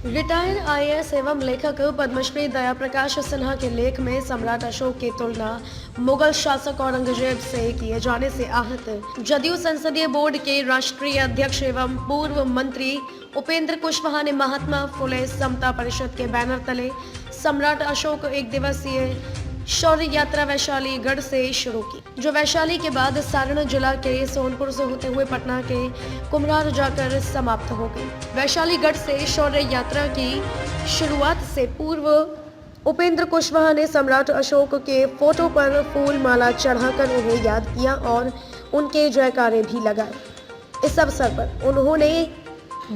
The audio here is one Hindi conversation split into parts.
रिटायर्ड आईएएस एवं लेखक पद्मश्री दया प्रकाश सिन्हा के लेख में सम्राट अशोक की तुलना मुगल शासक औरंगजेब से किए जाने से आहत जदयू संसदीय बोर्ड के राष्ट्रीय अध्यक्ष एवं पूर्व मंत्री उपेंद्र कुशवाहा ने महात्मा फुले समता परिषद के बैनर तले सम्राट अशोक एक दिवसीय शौर्य यात्रा वैशाली गढ़ से शुरू की, जो वैशाली के बाद सारण जिला के सोनपुर से होते हुए पटना के कुम्हरार जाकर समाप्त हो गई। वैशाली गढ़ से शौर्य यात्रा की शुरुआत से पूर्व उपेंद्र कुशवाहा ने सम्राट अशोक के फोटो पर फूल माला चढ़ाकर उन्हें याद किया और उनके जयकारे भी लगाए। इस अवसर पर उन्होंने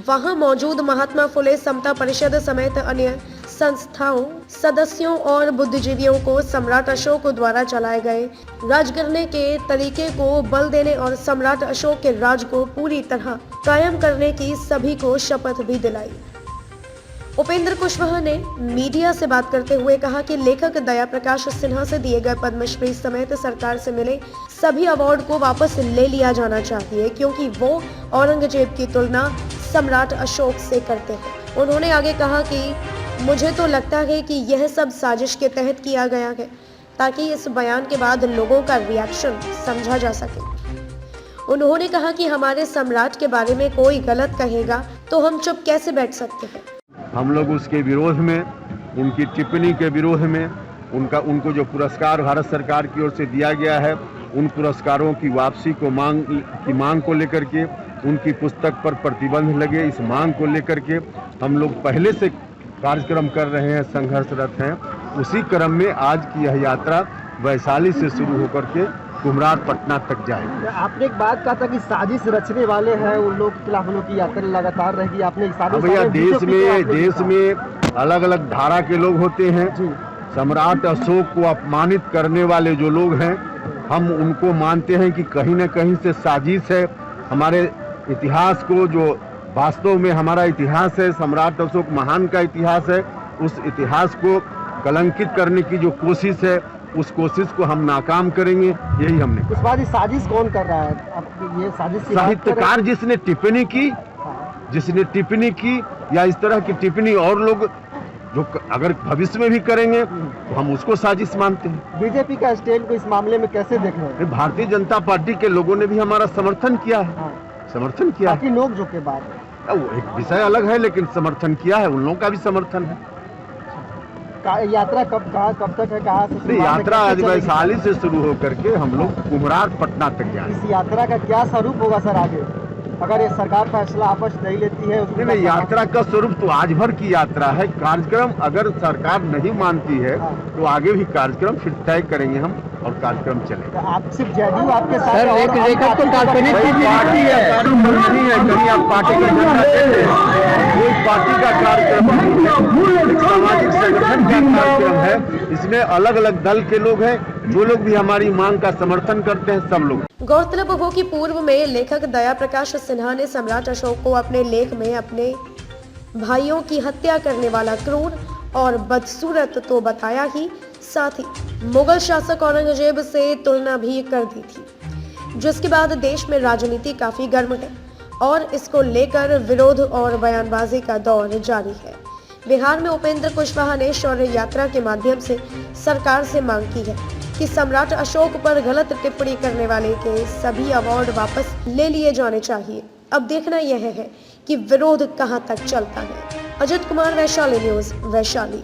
वहां मौजूद महात्मा फुले समता परिषद समेत अन्य संस्थाओं, सदस्यों और बुद्धिजीवियों को सम्राट अशोक द्वारा चलाए गए राज करने के तरीके को बल देने और सम्राट अशोक के राज को पूरी तरह कायम करने की सभी को शपथ भी दिलाई। उपेंद्र कुशवाहा ने मीडिया से बात करते हुए कहा कि लेखक दया प्रकाश सिन्हा से दिए गए पद्मश्री समेत सरकार से मिले सभी अवार्ड को वापस ले लिया जाना चाहिए, क्योंकि वो औरंगजेब की तुलना सम्राट अशोक से करते हैं। उन्होंने आगे कहा कि मुझे तो लगता है कि यह सब साजिश के तहत किया गया है, ताकि इस बयान के बाद लोगों का रिएक्शन समझा जा सके। उन्होंने कहा कि हमारे सम्राट के बारे में कोई गलत कहेगा तो हम चुप कैसे बैठ सकते हैं। हम लोग उसके विरोध में, उनकी टिप्पणी के विरोध में, उनको जो पुरस्कार भारत सरकार की ओर से दिया गया है, उन पुरस्कारों की वापसी को मांग को लेकर के, उनकी पुस्तक पर प्रतिबंध लगे इस मांग को लेकर के हम लोग पहले से कार्यक्रम कर रहे हैं, संघर्षरत हैं। उसी क्रम में आज की यह यात्रा वैशाली से शुरू होकर के कुम्हरार पटना तक जाएगी। आपने एक बात कहा था कि साजिश रचने वाले हैं उन लोग के खिलाफ, लोग की यात्रा लगातार रहेगी। आपने भैया देश में अलग अलग धारा के लोग होते हैं। सम्राट अशोक को अपमानित करने वाले जो लोग हैं, हम उनको मानते हैं कि कहीं न कहीं से साजिश है। हमारे इतिहास को, जो वास्तव में हमारा इतिहास है, सम्राट अशोक महान का इतिहास है, उस इतिहास को कलंकित करने की जो कोशिश है, उस कोशिश को हम नाकाम करेंगे। यही हमने। उस बात साजिश कौन कर रहा है? अब ये साजिश साहित्यकार जिसने टिप्पणी की या इस तरह की टिप्पणी और लोग जो अगर भविष्य में भी करेंगे तो हम उसको साजिश मानते हैं। बीजेपी का स्टैंड को इस मामले में कैसे देख रहे हैं? भारतीय जनता पार्टी के लोगों ने भी हमारा समर्थन किया है। समर्थन किया बाकी लोग जो के बाद वो एक विषय अलग है, लेकिन समर्थन किया है, उन लोगों का भी समर्थन है। यात्रा कब तक है, कहाँ से? यात्रा आज वैशाली से शुरू होकर के हम लोग कुम्हरार पटना तक जाएंगे। इस यात्रा का क्या स्वरूप होगा सर आगे, अगर ये सरकार फैसला आपस नहीं लेती है? नहीं, यात्रा का स्वरूप तो आज भर की यात्रा है। कार्यक्रम अगर सरकार नहीं मानती है तो आगे भी कार्यक्रम फिर तय करेंगे हम और कार्यक्रम चलेगा। आप सिर्फ जदयू आपके साथ सर, एक लेखक तो काल्पनिक पार्टी है, नहीं है कहीं आप पार्टी का झंडा देते हैं, कोई पार्टी का कार्यक्रम नहीं है, सामाजिक संगठन का कार्यक्रम है। इसमें अलग अलग दल के लोग हैं, जो लोग भी हमारी मांग का समर्थन करते हैं, सब लोग। गौरतलब हो कि पूर्व में लेखक दया प्रकाश सिन्हा ने सम्राट अशोक को अपने लेख में अपने भाइयों की हत्या करने वाला क्रूर और बदसूरत तो बताया ही, साथ ही मुगल शासक औरंगजेब से तुलना भी कर दी थी, जिसके बाद देश में राजनीति काफी गर्म है और इसको लेकर विरोध और बयानबाजी का दौर जारी है। बिहार में उपेंद्र कुशवाहा ने शौर्य यात्रा के माध्यम से सरकार से मांग की है कि सम्राट अशोक पर गलत टिप्पणी करने वाले के सभी अवार्ड वापस ले लिए जाने चाहिए। अब देखना यह है कि विरोध कहां तक चलता है। अजित कुमार, वैशाली न्यूज़, वैशाली।